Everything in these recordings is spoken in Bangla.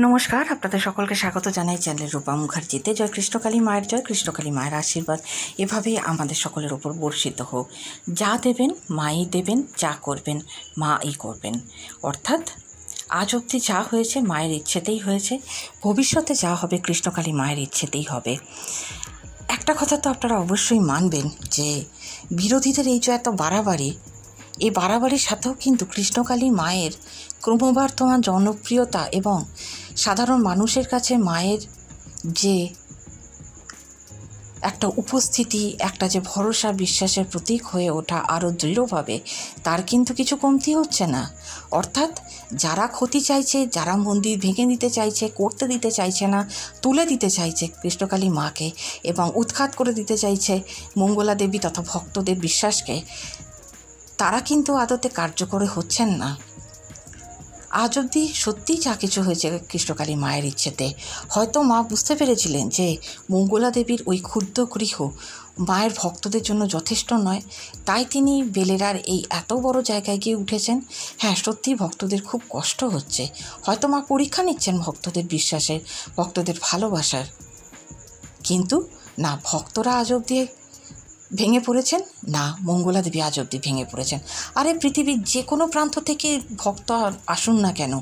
নমস্কার, আপনাদের সকলকে স্বাগত জানাই চ্যানেল রূপা মুখার্জিতে। জয় কৃষ্ণকালী মায়ের জয়, কৃষ্ণকালী মায়ের আশীর্বাদ এভাবেই আমাদের সকলের ওপর বর্ষিত হোক। যা দেবেন মাই দেবেন, যা করবেন মাই করবেন। অর্থাৎ আজ অবধি যা হয়েছে মায়ের ইচ্ছেতেই হয়েছে, ভবিষ্যতে যা হবে কৃষ্ণকালী মায়ের ইচ্ছেতেই হবে। একটা কথা তো আপনারা অবশ্যই মানবেন যে বিরোধীদের এই যে এত বাড়াবাড়ি, এই বাড়াবাড়ির সাথেও কিন্তু কৃষ্ণকালী মায়ের ক্রমবর্ধমান জনপ্রিয়তা এবং সাধারণ মানুষের কাছে মায়ের যে একটা উপস্থিতি, একটা যে ভরসা বিশ্বাসের প্রতীক হয়ে ওঠা আরও দৃঢ়ভাবে, তার কিন্তু কিছু কমতি হচ্ছে না। অর্থাৎ যারা ক্ষতি চাইছে, যারা মন্দির ভেঙে দিতে চাইছে, করতে দিতে চাইছে না, তুলে দিতে চাইছে কৃষ্ণকালী মাকে এবং উৎখাত করে দিতে চাইছে মঙ্গলা দেবী তথা ভক্তদের বিশ্বাসকে, তারা কিন্তু আদতে কার্যকর হচ্ছেন না। আজ অবধি সত্যিই যা কিছু হয়েছে কৃষ্ণকালী মায়ের ইচ্ছেতে, হয়তো মা বুঝতে পেরেছিলেন যে মঙ্গলা দেবীর ওই ক্ষুদ্র গৃহ মায়ের ভক্তদের জন্য যথেষ্ট নয়, তাই তিনি বেলেরার এই এত বড় জায়গায় গিয়ে উঠেছেন। হ্যাঁ, সত্যিই ভক্তদের খুব কষ্ট হচ্ছে, হয়তো মা পরীক্ষা নিচ্ছেন ভক্তদের বিশ্বাসের, ভক্তদের ভালোবাসার। কিন্তু না ভক্তরা আজ অবধি ভেঙে পড়েছেন, না মঙ্গলা দেবী আজ অবধি ভেঙে পড়েছেন। আরে পৃথিবীর যে কোনো প্রান্ত থেকে ভক্ত আসুন না কেন,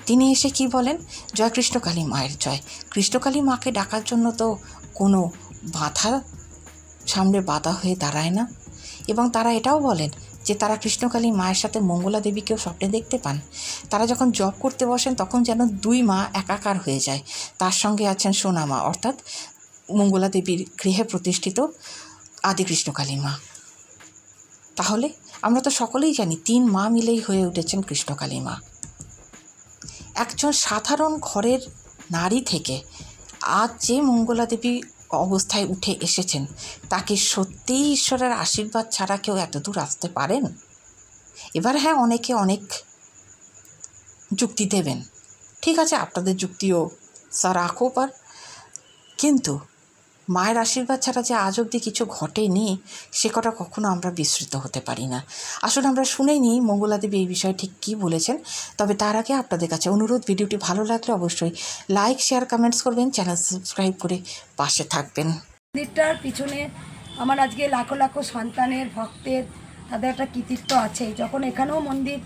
তিনি এসে কি বলেন, জয় কৃষ্ণকালী মায়ের জয়। কৃষ্ণকালী মাকে ডাকার জন্য তো কোনো বাধা সামনে বাধা হয়ে দাঁড়ায় না। এবং তারা এটাও বলেন যে তারা কৃষ্ণকালী মায়ের সাথে মঙ্গলা দেবীকেও স্বপ্নে দেখতে পান। তারা যখন জপ করতে বসেন তখন যেন দুই মা একাকার হয়ে যায়। তার সঙ্গে আছেন সোনা মা, অর্থাৎ মঙ্গলা দেবীর গৃহে প্রতিষ্ঠিত আদি কৃষ্ণকালী মা। তাহলে আমরা তো সকলেই জানি তিন মা মিলেই হয়ে উঠেছেন কৃষ্ণকালী মা। একজন সাধারণ ঘরের নারী থেকে আজ যে মঙ্গলা দেবী অবস্থায় উঠে এসেছেন, তাকে সত্যিই ঈশ্বরের আশীর্বাদ ছাড়া কেউ এত দূর আসতে পারেন? এবার হ্যাঁ, অনেকে অনেক যুক্তি দেবেন, ঠিক আছে, আপনাদের যুক্তিও রাখো পার, কিন্তু মায়ের আশীর্বাদ ছাড়া যে আজ অবধি কিছু ঘটেনি সে কথা কখনো আমরা বিস্মৃত হতে পারি না। আসলে আমরা শুনেই নিই মঙ্গলা দেবী এই বিষয়ে ঠিক কী বলেছেন। তবে তার আগে আপনাদের কাছে অনুরোধ, ভিডিওটি ভালো লাগলে অবশ্যই লাইক, শেয়ার, কমেন্টস করবেন, চ্যানেল সাবস্ক্রাইব করে পাশে থাকবেন। মন্দিরটার পিছনে আমার আজকে লাখো লাখো সন্তানের, ভক্তের, তাদের একটা কৃতিত্ব আছে। যখন এখানেও মন্দির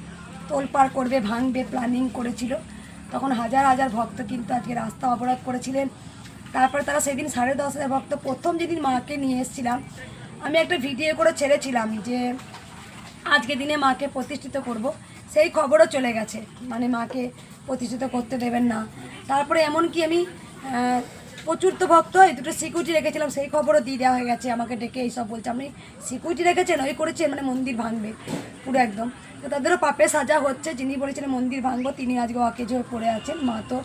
তোলপাড় করবে, ভাঙবে প্ল্যানিং করেছিল, তখন হাজার হাজার ভক্ত কিন্তু আজকে রাস্তা অবরোধ করেছিলেন। তারপরে তারা সেদিন 10,500 ভক্ত, প্রথম যেদিন মাকে নিয়ে এসেছিলাম, আমি একটা ভিডিও করে ছেড়েছিলাম যে আজকে দিনে মাকে প্রতিষ্ঠিত করব, সেই খবরও চলে গেছে, মানে মাকে প্রতিষ্ঠিত করতে দেবেন না। তারপরে এমনকি আমি প্রচুর তো ভক্ত হয়, দুটো সিকিউরিটি রেখেছিলাম, সেই খবরও দিয়ে দেওয়া হয়ে গেছে। আমাকে ডেকে এইসব বলছে, আপনি সিকিউরিটি রেখেছেন, ওই করেছেন, মানে মন্দির ভাঙবে পুরো একদম। তো তাদেরও পাপে সাজা হচ্ছে। যিনি বলেছিলেন মন্দির ভাঙবো, তিনি আজকে অকেজ হয়ে পড়ে আছেন, মা তো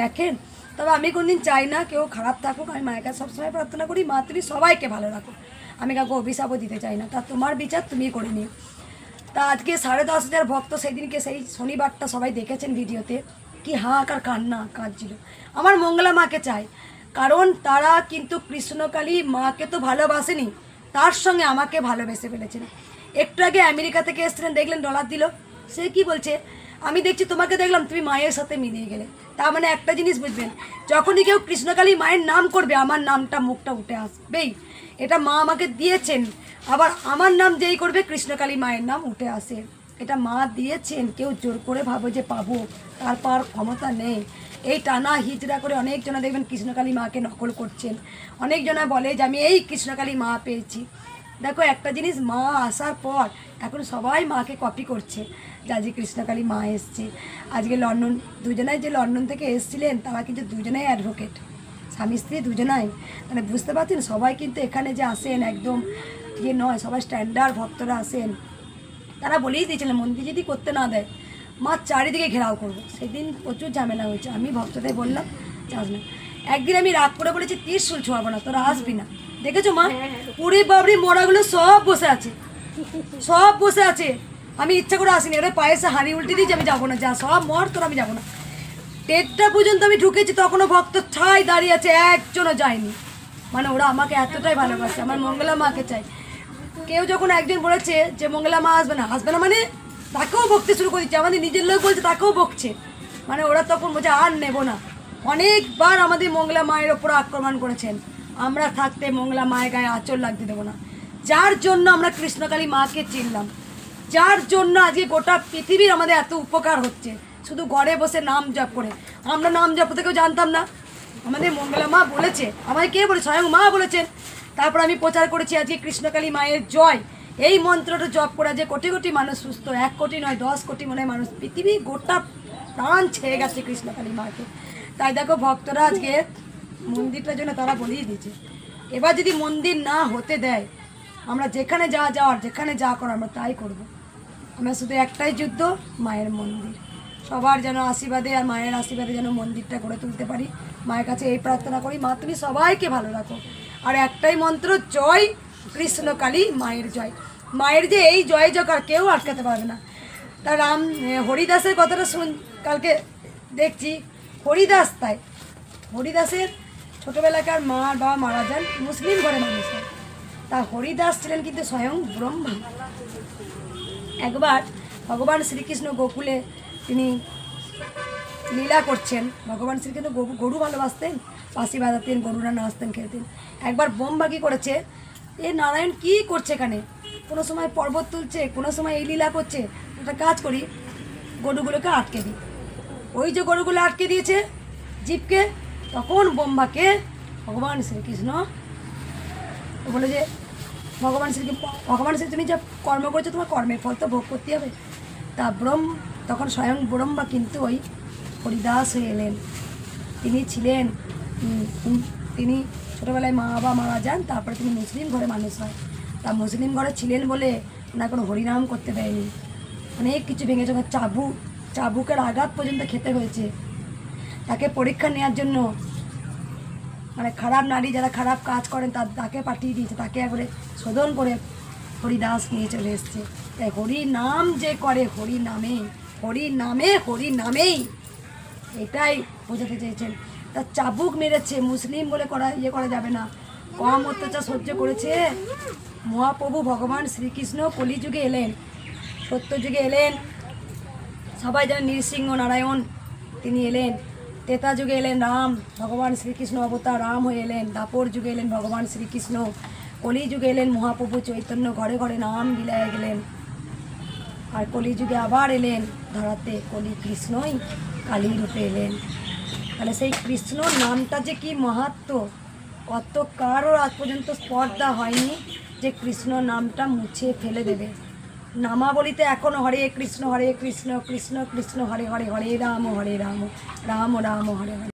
দেখেন। তবে আমি কোনদিন চাই না কেউ খারাপ থাকুক, আমি মায়ের কাছে সবসময় প্রার্থনা করি, মা তুমি সবাইকে ভালো রাখো, আমি কাউকে অভিশাপও দিতে চাই না, তা তোমার বিচার তুমি করে নিও। তা আজকে 10,500 ভক্ত, সেদিনকে সেই শনিবারটা সবাই দেখেছেন ভিডিওতে, কি হাহাকার কান্না কাঁদছিল। আমার মঙ্গলা মাকে চাই, কারণ তারা কিন্তু কৃষ্ণকালী মাকে তো ভালোবাসেনি, তার সঙ্গে আমাকে ভালোবেসে ফেলেছেন। একটু আগে আমেরিকা থেকে এসেছিলেন, দেখলেন ডলার দিল, সে কি বলছে, আমি দেখছি তোমাকে দেখলাম তুমি মায়ের সাথে মিলিয়ে গেলে। তার মানে একটা জিনিস বুঝবেন, যখনই কেউ কৃষ্ণকালী মায়ের নাম করবে, আমার নামটা মুখটা উঠে আসবেই। এটা মা আমাকে দিয়েছেন, আবার আমার নাম যেই করবে কৃষ্ণকালী মায়ের নাম উঠে আসে। এটা মা দিয়েছেন, কেউ জোর করে ভাবো যে পাবো, তারপর ক্ষমতা নেই। এই টানা হিজড়া করে অনেকজনা দেখবেন কৃষ্ণকালী মাকে নকল করছেন, অনেকজনা বলে যে আমি এই কৃষ্ণকালী মা পেয়েছি। দেখো একটা জিনিস, মা আসার পর এখন সবাই মাকে কপি করছে, যে আজকে কৃষ্ণকালী মা এসছে। আজকে লন্ডন, দুজনাই যে লন্ডন থেকে এসছিলেন, তারা কিন্তু দুজনাই অ্যাডভোকেট, স্বামী স্ত্রী দুজনাই। মানে বুঝতে পারছেন, সবাই কিন্তু এখানে যে আসেন একদম ইয়ে নয়, সবাই স্ট্যান্ডার্ড ভক্তরা আসেন। তারা বলেই দিয়েছিলেন মন্দির যদি করতে না দেয়, মা চারিদিকে ঘেরাও করবো। সেদিন প্রচুর ঝামেলা হয়েছে, আমি ভক্তদের বললাম চাস না। একদিন আমি রাগ করে বলেছি ত্রিশূল ছোঁয়াবো না, তোরা আসবি না। দেখেছো মা, পুরি বাবরি মরাগুলো সব বসে আছে, সব বসে আছে। আমি ইচ্ছা করে আসিনি, ওরা পায়েসে হাঁড়ি উল্টে দিয়েছি, আমি যাবো না, যা সব মর, তোরা আমি যাবো না। 1:30টা পর্যন্ত আমি ঢুকেছি, তখনও ভক্ত ঠাই দাঁড়িয়ে আছে, একজনও যায়নি। মানে ওরা আমাকে এতটাই ভালোবাসে, আমার মঙ্গলা মাকে চাই। কেউ যখন একজন বলেছে যে মঙ্গলা মা আসবে না, আসবে না মানে তাকেও বকতে শুরু করেছে, আমাদের নিজের লোক বলছে তাকেও বকছে। মানে ওরা তখন বলছে আর নেব না। অনেকবার আমাদের মঙ্গলা মায়ের ওপর আক্রমণ করেছেন, আমরা থাকতে মঙ্গলা মায়ের গায়ে আঁচল লাগতে দেবো না। যার জন্য আমরা কৃষ্ণকালী মাকে চিনলাম, যার জন্য আজকে গোটা পৃথিবীর আমাদের এত উপকার হচ্ছে, শুধু ঘরে বসে নাম জপ করে। আমরা নাম জপ করতে কেউ জানতাম না, আমাদের মঙ্গলা মা বলেছে, আমাকে কে বলেছে? স্বয়ং মা বলেছেন। তারপর আমি প্রচার করেছি আজকে কৃষ্ণকালী মায়ের জয়, এই মন্ত্রটা জপ করা যে কোটি কোটি মানুষ সুস্থ, 1 কোটি নয় 10 কোটি মনে হয় মানুষ, পৃথিবী গোটা প্রাণ ছেয়ে গেছে কৃষ্ণকালী মাকে। তাই দেখো ভক্তরা আজকে মন্দিরটার জন্য তারা বলিয়ে দিয়েছে। এবার যদি মন্দির না হতে দেয়, আমরা যেখানে যা যাওয়ার, যেখানে যা করার আমরা তাই করব। আমরা শুধু একটাই যুদ্ধ, মায়ের মন্দির। সবার যেন আশীর্বাদে আর মায়ের আশীর্বাদে যেন মন্দিরটা গড়ে তুলতে পারি। মায়ের কাছে এই প্রার্থনা করি, মা তুমি সবাইকে ভালো রাখো। আর একটাই মন্ত্র, জয় কৃষ্ণকালী মায়ের জয়। মায়ের যে এই জয় জকার কেউ আটকাতে পারবে না। তা হরিদাসের কথাটা কালকে দেখছি, হরিদাস তাই হরিদাসের ছোটোবেলাকার মা বাবা মারা যান, মুসলিম ঘরে মানুষ হয়। তা হরিদাস ছিলেন কিন্তু স্বয়ং ব্রহ্মা। একবার ভগবান শ্রীকৃষ্ণ গোকুলে তিনি লীলা করছেন, ভগবান শ্রীকৃষ্ণ গরু ভালোবাসতেন, বাঁশি বাজাতেন, গরুরা নাচতেন, খেলতেন। একবার ব্রহ্মা কী করেছে, এ নারায়ণ কী করছে এখানে, কোনো সময় পর্বত তুলছে, কোনো সময় এই লীলা করছে, একটা কাজ করি গরুগুলোকে আটকে দিই। ওই যে গরুগুলো আটকে দিয়েছে জীবকে, তখন ব্রহ্মাকে ভগবান শ্রীকৃষ্ণ বলে যে ভগবান শ্রী তুমি যা কর্ম করেছো তোমার কর্মের ফল তো ভোগ করতে হবে। তা তখন স্বয়ং ব্রহ্মা কিন্তু ওই হরিদাস হয়ে এলেন। তিনি ছিলেন, তিনি ছোটোবেলায় মা বাবা মারা যান, তারপরে তিনি মুসলিম ঘরে মানুষ হয়। তা মুসলিম ঘরে ছিলেন বলে ওনার কোনো হরিনাম করতে দেয়নি, অনেক কিছু ভেঙে যখন চাবুকের আঘাত পর্যন্ত খেতে হয়েছে। তাকে পরীক্ষা নেওয়ার জন্য মানে খারাপ নারী যারা খারাপ কাজ করেন তাকে পাঠিয়ে দিয়েছে, তাকে একবারে শোধন করে হরিদাস নিয়ে চলে এসছে। তাই হরি নাম যে করে হরি নামেই এটাই বোঝাতে চেয়েছেন। তার চাবুক মেরেছে, মুসলিম বলে করা যাবে না, কম অত্যাচার সহ্য করেছে। মহাপ্রভু ভগবান শ্রীকৃষ্ণ কলিযুগে এলেন, সত্যযুগে এলেন, সবাই যেন নৃসিংহ নারায়ণ তিনি এলেন। ত্রেতা যুগে এলেন রাম, ভগবান শ্রীকৃষ্ণ অবতার রাম হয়ে এলেন। দ্বাপর যুগে এলেন ভগবান শ্রীকৃষ্ণ, কলি যুগে এলেন মহাপ্রভু চৈতন্য, ঘরে ঘরে নাম বিলায় গেলেন। আর কলিযুগে আবার এলেন ধরাতে, কলি কৃষ্ণই কালী রূপে এলেন। তাহলে সেই কৃষ্ণ নামটা যে কি মাহাত্ম্য, কত কারও আজ পর্যন্ত স্পর্ধা হয়নি যে কৃষ্ণ নামটা মুছে ফেলে দেবে। নামাবলিতে এখনও হরে কৃষ্ণ কৃষ্ণ কৃষ্ণ হরে হরে, হরে রাম রাম রাম হরে হরে।